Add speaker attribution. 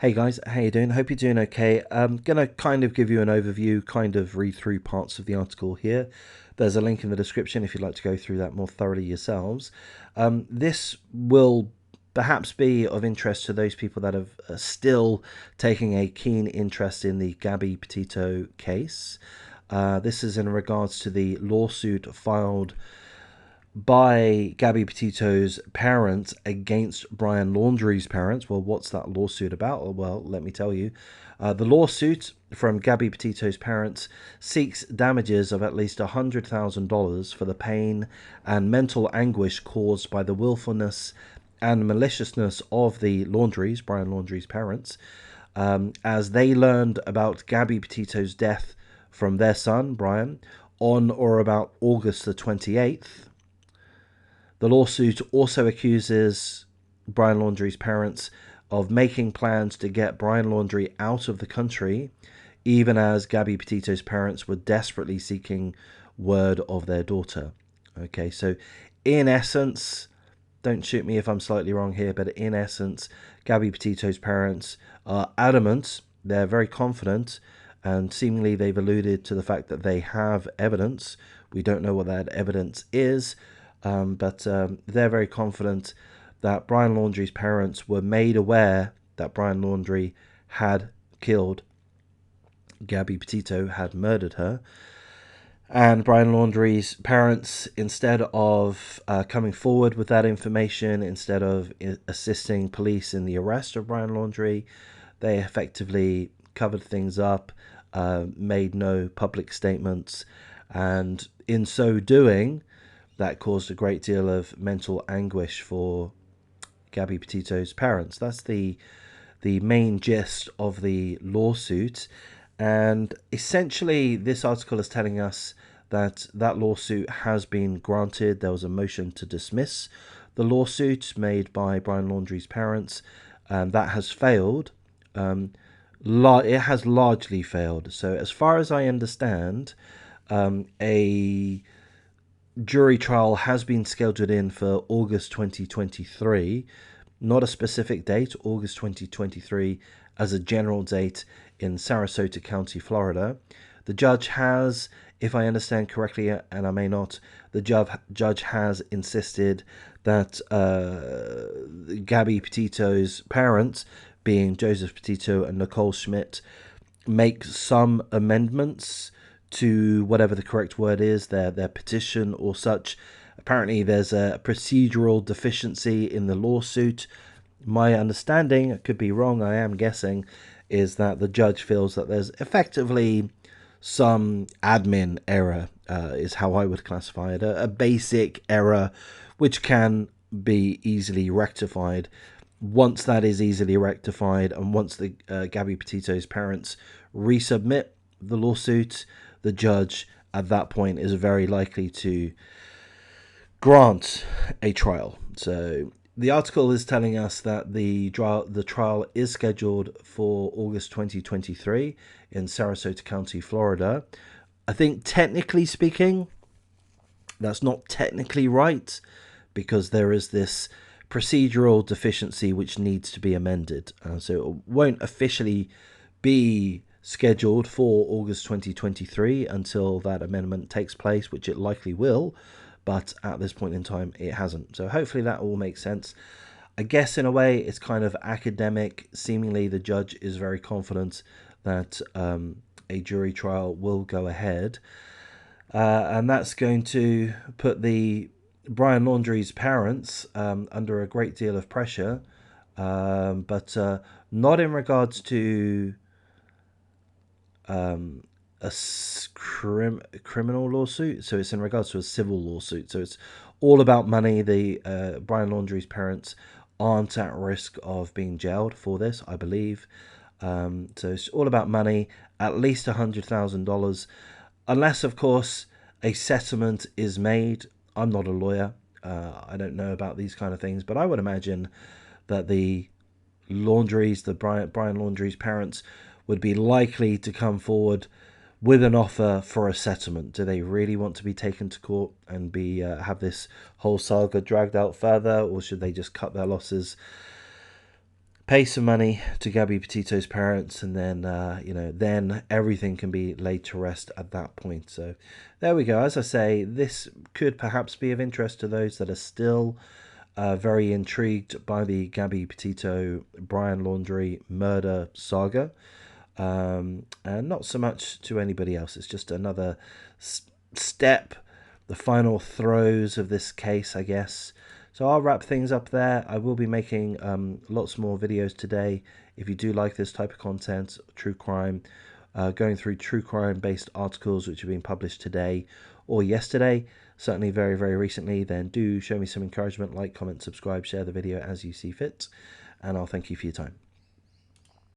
Speaker 1: Hey guys, how you doing? Hope you're doing okay. I'm gonna kind of give you an overview, kind of read through parts of the article here. There's a link in the description if you'd like to go through that more thoroughly yourselves. This will perhaps be of interest to those people that have still taking a keen interest in the Gabby Petito case. This is in regards to the lawsuit filed by Gabby Petito's parents against Brian Laundrie's parents. Well, what's that lawsuit about? Well, let me tell you. The lawsuit from Gabby Petito's parents seeks damages of at least $100,000 for the pain and mental anguish caused by the willfulness and maliciousness of the Laundries, Brian Laundrie's parents, as they learned about Gabby Petito's death from their son, Brian, on or about August the 28th. The lawsuit also accuses Brian Laundrie's parents of making plans to get Brian Laundrie out of the country, even as Gabby Petito's parents were desperately seeking word of their daughter. Okay, so in essence, don't shoot me if I'm slightly wrong here, but in essence, Gabby Petito's parents are adamant, they're very confident, and seemingly they've alluded to the fact that they have evidence. We don't know what that evidence is, but they're very confident that Brian Laundrie's parents were made aware that Brian Laundrie had killed Gabby Petito, had murdered her. And Brian Laundrie's parents, instead of coming forward with that information, instead of assisting police in the arrest of Brian Laundrie, they effectively covered things up, made no public statements, and in so doing, that caused a great deal of mental anguish for Gabby Petito's parents. That's the main gist of the lawsuit. And essentially, this article is telling us that that lawsuit has been granted. There was a motion to dismiss the lawsuit made by Brian Laundrie's parents, and that has failed. It has largely failed. So, as far as I understand, a jury trial has been scheduled in for August 2023, not a specific date, August 2023 as a general date in Sarasota County, Florida. The judge has, if I understand correctly, and I may not, the judge has insisted that Gabby Petito's parents, being Joseph Petito and Nicole Schmidt, make some amendments to whatever the correct word is, their petition or such. Apparently, there's a procedural deficiency in the lawsuit. My understanding, I could be wrong, I am guessing, is that the judge feels that there's effectively some admin error, is how I would classify it, a basic error which can be easily rectified. Once that is easily rectified, and once the Gabby Petito's parents resubmit the lawsuit, the judge at that point is very likely to grant a trial. So the article is telling us that the trial is scheduled for August 2023 in Sarasota County, Florida. I think technically speaking, that's not technically right, because there is this procedural deficiency which needs to be amended. So it won't officially be scheduled for August 2023 until that amendment takes place, which it likely will, but at this point in time it hasn't. So hopefully that all makes sense. I guess in a way it's kind of academic. Seemingly the judge is very confident that a jury trial will go ahead, and that's going to put the Brian Laundrie's parents under a great deal of pressure, but not in regards to a criminal lawsuit. So it's in regards to a civil lawsuit. So it's all about money. The Brian Laundrie's parents aren't at risk of being jailed for this, I believe. So it's all about money, at least $100,000, unless, of course, a settlement is made. I'm not a lawyer. I don't know about these kind of things, but I would imagine that the Laundries, the Brian Laundrie's parents, would be likely to come forward with an offer for a settlement. Do they really want to be taken to court and be have this whole saga dragged out further, or should they just cut their losses, pay some money to Gabby Petito's parents, and then then everything can be laid to rest at that point. So there we go. As I say, this could perhaps be of interest to those that are still very intrigued by the Gabby Petito Brian Laundrie murder saga, and not so much to anybody else. It's just another step, the final throes of this case, I guess. So I'll wrap things up there. I will be making lots more videos today. If you do like this type of content, true crime, going through true crime based articles which have been published today or yesterday, certainly very, very recently, then do show me some encouragement, like, comment, subscribe, share the video as you see fit, and I'll thank you for your time.